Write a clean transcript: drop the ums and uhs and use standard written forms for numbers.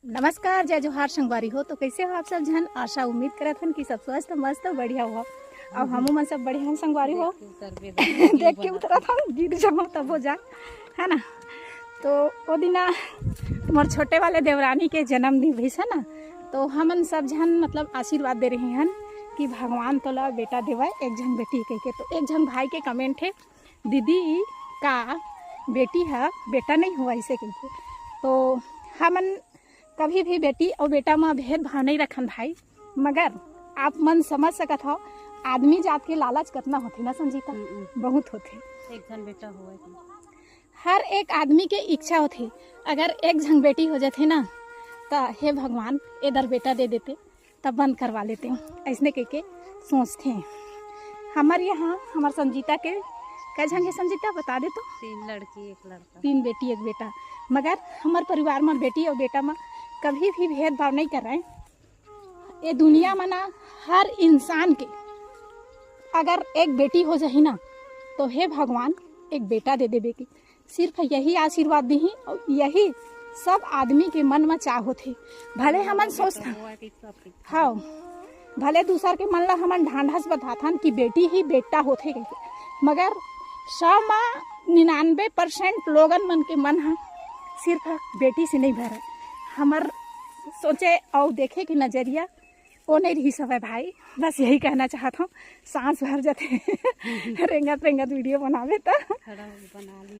नमस्कार, जय जोहार संगवारी हो। तो कैसे हो आप सब जन? आशा उम्मीद करत हन कि सब स्वस्थ मस्त बढ़िया हो। अब हमू मन सब बढ़िया संगवारी हो। देख के उतरत हम गिर जाओ तब हो जाए, है ना। तो वो दिना मोर छोटे वाले देवरानी के जन्मदिन भइस है ना, तो हमन सब जन मतलब आशीर्वाद दे रहे हैं कि भगवान तोला बेटा देवा एक जन बेटी कह के। तो एक जन भाई के कमेंट है, दीदी का बेटी है बेटा नहीं हुआ इसे कह के। तो हमन कभी भी बेटी और बेटा में भेदभाव नहीं रखन भाई, मगर आप मन समझ सकत हो आदमी जात के लालच कितना होते ना संजीता, बहुत होते। एक जन बेटा हुआ हर एक आदमी के इच्छा होती, अगर एक जन बेटी हो जाते ना तो हे भगवान इधर बेटा दे देते तब बंद करवा लेते। ऐसने कह के सोचते हैं। हमारे यहाँ हमारे संजीता के कई जन संजीता बता दे तो 3 लड़की 1 लड़का, 3 बेटी 1 बेटा। मगर हमारे परिवार में बेटी और बेटा में कभी भी भेदभाव नहीं कर रहे हैं। ये दुनिया में ना हर इंसान के अगर एक बेटी हो जाए ना तो हे भगवान एक बेटा दे देवे की, सिर्फ यही आशीर्वाद दी और यही सब आदमी के मन में चाह होते। भले हमन सोचते हाँ, भले दूसर के मन ला हमन ढांढस बताथन कि बेटी ही बेटा होते, मगर 99% लोगन मन के मन है सिर्फ बेटी से नहीं भरा। हमार सोचे और देखे कि नजरिया वो नहीं रही सब है भाई। बस यही कहना चाहता हूँ। सांस भर जाते रेंगत रेंगत वीडियो बनावे तो खड़ा बना ली।